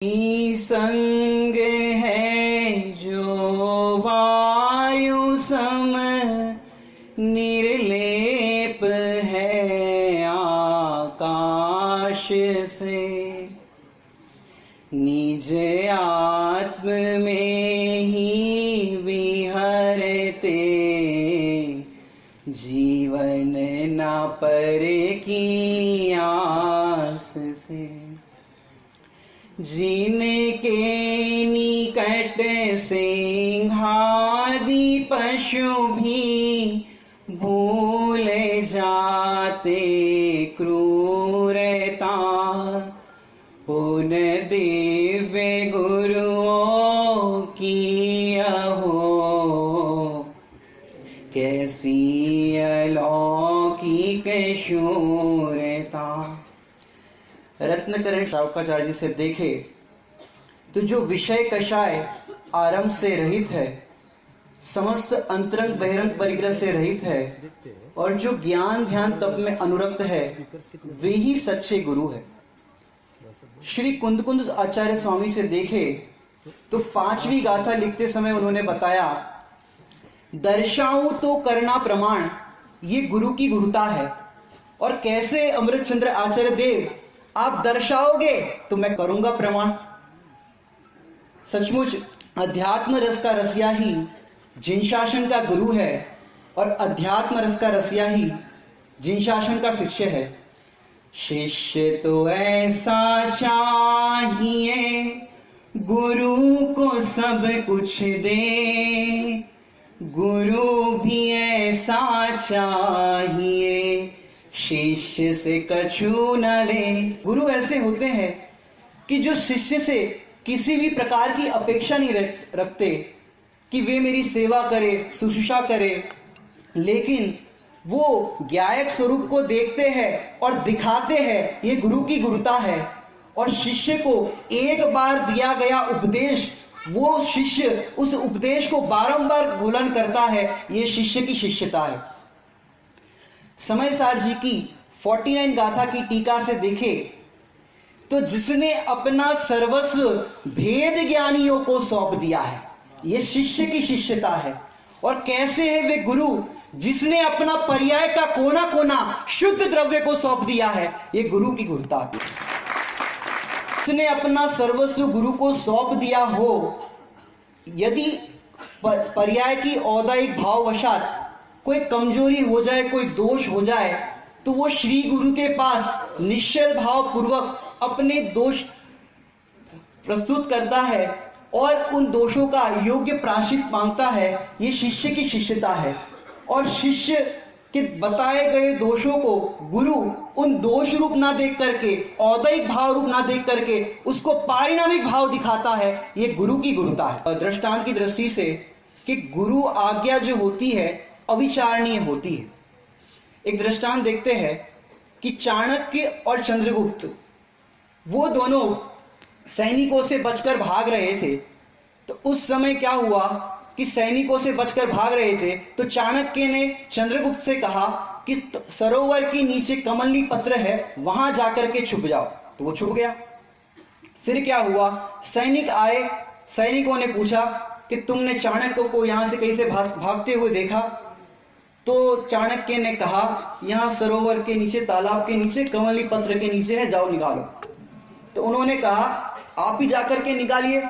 संग है जो वायु सम, निर्लेप है आकाश से। निज आत्म में ही विहरते, जीवन न पर की आस से। जिनके निकट सिंहादि पशु भी भूल जाते क्रूरता, उन दिव्य गुरुओं की अहो कैसी अलौकिक शूरता। रत्नकरण श्रावकाचार्य जी से देखे तो जो विषय कषाय आरंभ से रहित है, समस्त अंतरंग बहिरंग परिग्रह से रहित है, और जो ज्ञान ध्यान तप में अनुरक्त है, वे ही सच्चे गुरु है। श्री कुंद आचार्य स्वामी से देखे तो 5वीं गाथा लिखते समय उन्होंने बताया, दर्शाऊं तो करना प्रमाण, ये गुरु की गुरुता है। और कैसे अमृत चंद्र आचार्य देव, आप दर्शाओगे तो मैं करूंगा प्रमाण। सचमुच अध्यात्म रस का रसिया ही जिन शासन का गुरु है, और अध्यात्म रस का रसिया ही जिन शासन का शिष्य है। शिष्य तो ऐसा चाहिए गुरु को सब कुछ दे, गुरु भी ऐसा चाहिए शिष्य से कछु न ले। गुरु ऐसे होते हैं कि जो शिष्य से किसी भी प्रकार की अपेक्षा नहीं रखते कि वे मेरी सेवा करे, शुश्रूषा करे, लेकिन वो ज्ञायक स्वरूप को देखते हैं और दिखाते हैं। ये गुरु की गुरुता है। और शिष्य को एक बार दिया गया उपदेश, वो शिष्य उस उपदेश को बारंबार घोलन करता है। ये शिष्य की शिष्यता है। समय सार जी की 49 गाथा की टीका से देखे तो जिसने अपना सर्वस्व भेद ज्ञानियों को सौंप दिया है, यह शिष्य की शिष्यता है। और कैसे है वे गुरु, जिसने अपना पर्याय का कोना कोना शुद्ध द्रव्य को सौंप दिया है, यह गुरु की गुरुता है। जिसने अपना सर्वस्व गुरु को सौंप दिया हो, यदि पर्याय की औदायिक भाववशात कोई कमजोरी हो जाए, कोई दोष हो जाए, तो वो श्री गुरु के पास निश्चल भाव पूर्वक अपने दोष प्रस्तुत करता है और उन दोषों का योग्य प्रायश्चित मांगता है। ये शिष्य की शिष्यता है। और शिष्य के बताए गए दोषों को गुरु उन दोष रूप ना देख करके, औदैहिक भाव रूप ना देख करके उसको पारिणामिक भाव दिखाता है। ये गुरु की गुरुता है। दृष्टांत की दृष्टि से कि गुरु आज्ञा जो होती है अविचारणीय होती है। एक दृष्टांत देखते हैं कि चाणक्य और चंद्रगुप्त, वो दोनों सैनिकों से बचकर भाग रहे थे। तो उस समय क्या हुआ कि सैनिकों से बचकर भाग रहे थे तो चाणक्य ने चंद्रगुप्त से कहा कि सरोवर के नीचे कमलनी पत्र है, वहां जाकर के छुप जाओ। तो वो छुप गया। फिर क्या हुआ, सैनिक आए, सैनिकों ने पूछा कि तुमने चाणक्य को यहां से कैसे भागते हुए देखा? तो चाणक्य ने कहा, यहां सरोवर के नीचे, तालाब के नीचे, कमलनी पत्र के नीचे है, जाओ निकालो। तो उन्होंने कहा, आप ही जाकर के निकालिए।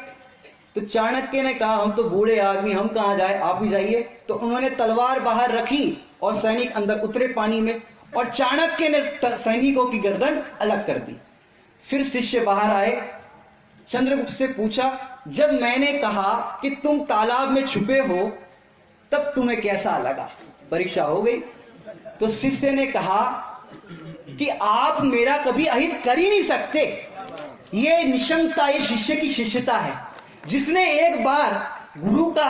तो चाणक्य ने कहा, हम तो बूढ़े आदमी, हम कहां जाए, आप ही जाइए। तो उन्होंने तलवार बाहर रखी और सैनिक अंदर उतरे पानी में, और चाणक्य ने सैनिकों की गर्दन अलग कर दी। फिर शिष्य बाहर आए, चंद्रगुप्त से पूछा, जब मैंने कहा कि तुम तालाब में छुपे हो तब तुम्हें कैसा लगा? परीक्षा हो गई। तो शिष्य ने कहा कि आप मेरा कभी अहित कर ही नहीं सकते। ये निशंकता, ये शिष्य की शिष्यता है। जिसने एक बार गुरु का,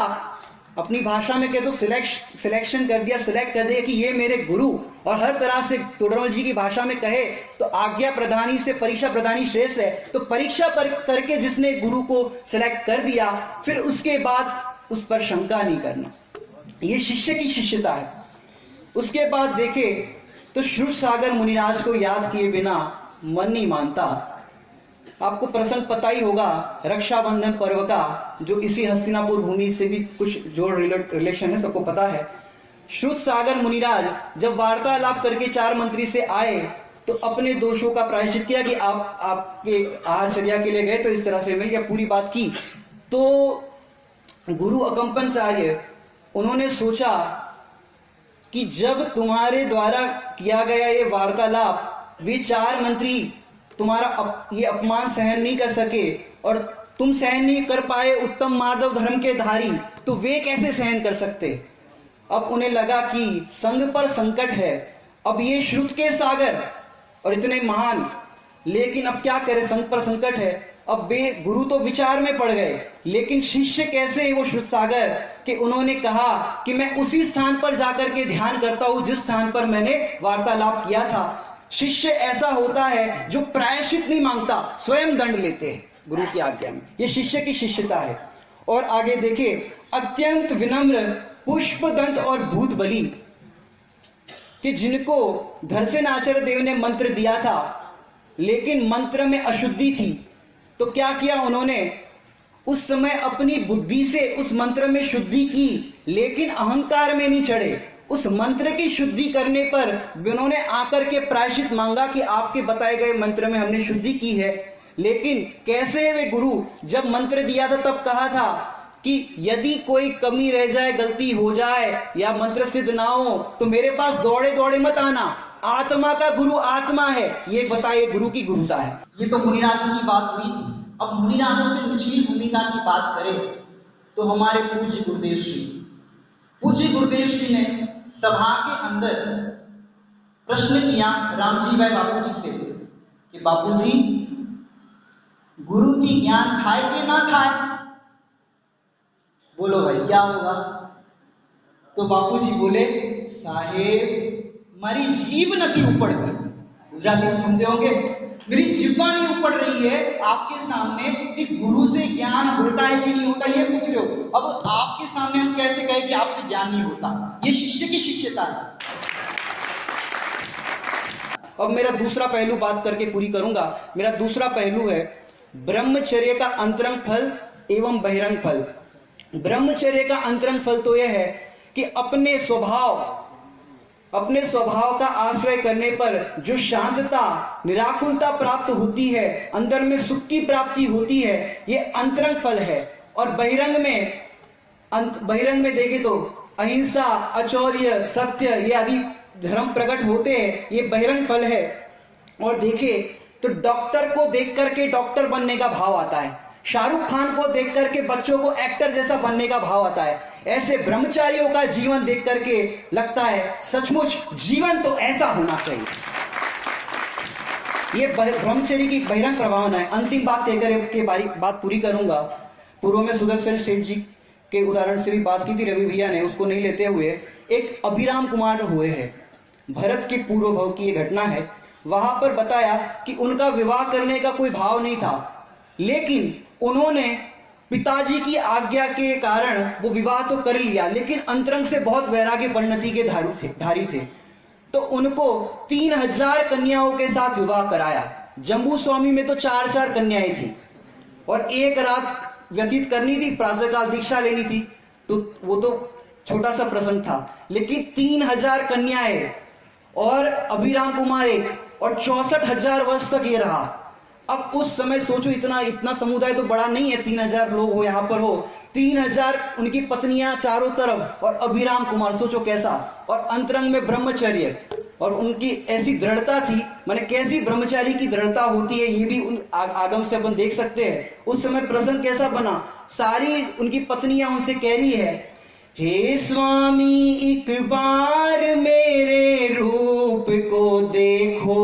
अपनी भाषा में कह तो सिलेक्शन कर दिया, सिलेक्ट कर दिया कि ये मेरे गुरु, और हर तरह से टोडरमल जी की भाषा में कहे तो आज्ञा प्रदानी से परीक्षा प्रदानी श्रेष्ठ है। तो परीक्षा करके जिसने गुरु को सिलेक्ट कर दिया, फिर उसके बाद उस पर शंका नहीं करना, ये शिष्य की शिष्यता है। उसके बाद देखे तो श्रुत सागर मुनिराज को याद किए बिना मन नहीं मानता। आपको प्रसंग पता ही होगा रक्षाबंधन पर्व का, जो इसी हस्तिनापुर भूमि से भी कुछ जोड़ रिलेशन है, सबको पता है। श्रुत सागर मुनिराज जब वार्तालाप करके 4 मंत्री से आए तो अपने दोषों का प्रायश्चित किया कि आपके आहारचर्या के लिए गए तो इस तरह से मिल गया, पूरी बात की। तो गुरु अकंपनचार्य उन्होंने सोचा कि जब तुम्हारे द्वारा किया गया ये वार्तालाप, वे 4 मंत्री तुम्हारा ये अपमान सहन नहीं कर सके और तुम सहन नहीं कर पाए उत्तम माधव धर्म के धारी, तो वे कैसे सहन कर सकते। अब उन्हें लगा कि संघ पर संकट है, अब ये श्रुत के सागर और इतने महान, लेकिन अब क्या करें, संघ पर संकट है। अब वे गुरु तो विचार में पड़ गए, लेकिन शिष्य कैसे है वो श्रुत सागर कि उन्होंने कहा कि मैं उसी स्थान पर जाकर के ध्यान करता हूं जिस स्थान पर मैंने वार्तालाप किया था। शिष्य ऐसा होता है जो प्रायश्चित नहीं मांगता, स्वयं दंड लेते हैं गुरु की आज्ञा में, ये शिष्य की शिष्यता है। और आगे देखिए, अत्यंत विनम्र पुष्पदंत और भूत बलि कि जिनको धरसेन आचार्य देव ने मंत्र दिया था, लेकिन मंत्र में अशुद्धि थी, तो क्या किया उन्होंने, उस समय अपनी बुद्धि से उस मंत्र में शुद्धि की, लेकिन अहंकार में नहीं चढ़े। उस मंत्र की शुद्धि करने पर उन्होंने आकर के प्रायश्चित मांगा कि आपके बताए गए मंत्र में हमने शुद्धि की है। लेकिन कैसे वे गुरु, जब मंत्र दिया था तब कहा था कि यदि कोई कमी रह जाए, गलती हो जाए या मंत्र सिद्ध ना हो तो मेरे पास दौड़े दौड़े मत आना, आत्मा का गुरु आत्मा है, ये बताइए गुरु की गुरुता है। ये तो मुनिराजों की बात हुई थी। अब मुनिराजों से निचली भूमिका की बात करें तो हमारे पूज्य गुरुदेव श्री ने सभा के अंदर प्रश्न किया रामजी भाई बापूजी से कि बापूजी, गुरु जी ज्ञान खाए कि ना खाए, बोलो भाई क्या होगा। तो बापूजी बोले, साहेब मारी जीभ नहीं उपड़ती, गुजराती समझे होंगे, मेरी जीभ नहीं उपड़ रही है आपके सामने कि गुरु से ज्ञान होता है कि नहीं होता, ये पूछ रहे हो। अब आपके सामने हम कैसे कहें कि आपसे ज्ञान नहीं होता, ये शिष्य की शिष्यता है। अब मेरा दूसरा पहलू बात करके पूरी करूंगा। मेरा दूसरा पहलू है ब्रह्मचर्य का अंतरंग फल एवं बहिरंग फल। ब्रह्मचर्य का अंतरंग फल तो यह है कि अपने स्वभाव का आश्रय करने पर जो शांतता, निराकुलता प्राप्त होती है, अंदर में सुख की प्राप्ति होती है, ये अंतरंग फल है। और बहिरंग में देखें तो अहिंसा, अचौर्य, सत्य, ये आदि धर्म प्रकट होते हैं, ये बहिरंग फल है। और देखें तो डॉक्टर को देख करके डॉक्टर बनने का भाव आता है, शाहरुख खान को देख करके बच्चों को एक्टर जैसा बनने का भाव आता है। ऐसे ब्रह्मचारियों का जीवन देख करके लगता है सचमुच जीवन तो ऐसा होना चाहिए। ये ब्रह्मचर्य की बहिरंग प्रभावना है। अंतिम बात कहकर के बात पूरी करूंगा। पूर्व में सुदर्शन सेठ जी के उदाहरण से भी बात की थी रवि भैया ने, उसको नहीं लेते हुए एक अभिराम कुमार हुए हैं, भरत के पूर्व भव की ये घटना है। वहां पर बताया कि उनका विवाह करने का कोई भाव नहीं था, लेकिन उन्होंने पिताजी की आज्ञा के कारण वो विवाह तो कर लिया, लेकिन अंतरंग से बहुत वैराग्य परिणति के धारी थे। तो उनको 3000 कन्याओं के साथ विवाह कराया। जम्बू स्वामी में तो 4 कन्याएं थी और एक रात व्यतीत करनी थी, प्रातःकाल दीक्षा लेनी थी, तो वो तो छोटा सा प्रसंग था। लेकिन 3000 कन्याएं और अभिराम कुमार एक, और 64,000 वर्ष तक ये रहा। अब उस समय सोचो, इतना समुदाय तो बड़ा नहीं है, 3000 लोग हो, यहां पर हो 3000 उनकी पत्नियां चारों तरफ, और अभिराम कुमार सोचो कैसा। और अंतरंग में ब्रह्मचर्य, और उनकी ऐसी दृढ़ता थी, माने कैसी ब्रह्मचारी की दृढ़ता होती है, ये भी उन आगम से अपन देख सकते हैं। उस समय प्रसंग कैसा बना, सारी उनकी पत्नियां उनसे कह रही है, हे स्वामी एक बार मेरे रूप को देखो,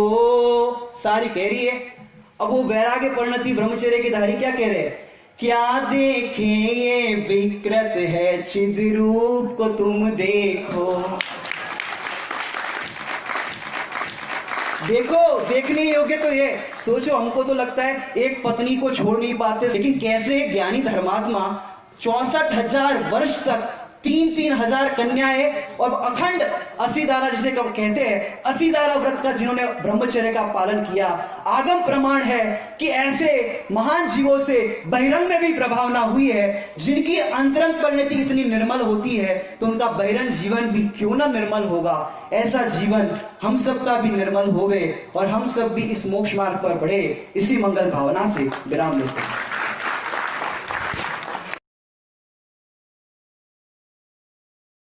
सारी कह रही है। अब वो वैराग्य परिणति ब्रह्मचर्य के धारी क्या कह रहे हैं, क्या देखे ये विकृत है चिद रूप को तुम देखो। देखने योग्य तो ये सोचो। हमको तो लगता है एक पत्नी को छोड़ नहीं पाते, लेकिन कैसे ज्ञानी धर्मात्मा 64,000 वर्ष तक 3-3 हजार कन्याएं और अखंड 80 दारा जिसे कहते हैं 80 दारा व्रत का जिन्होंने ब्रह्मचर्य का पालन किया, आगम प्रमाण है कि ऐसे महान जीवों से बहिरंग में भी प्रभावना हुई है। जिनकी अंतरंग परिणति इतनी निर्मल होती है तो उनका बहिरंग जीवन भी क्यों ना निर्मल होगा। ऐसा जीवन हम सब का भी निर्मल होवे और हम सब भी इस मोक्ष मार्ग पर बढ़े, इसी मंगल भावना से विराम लेते हैं।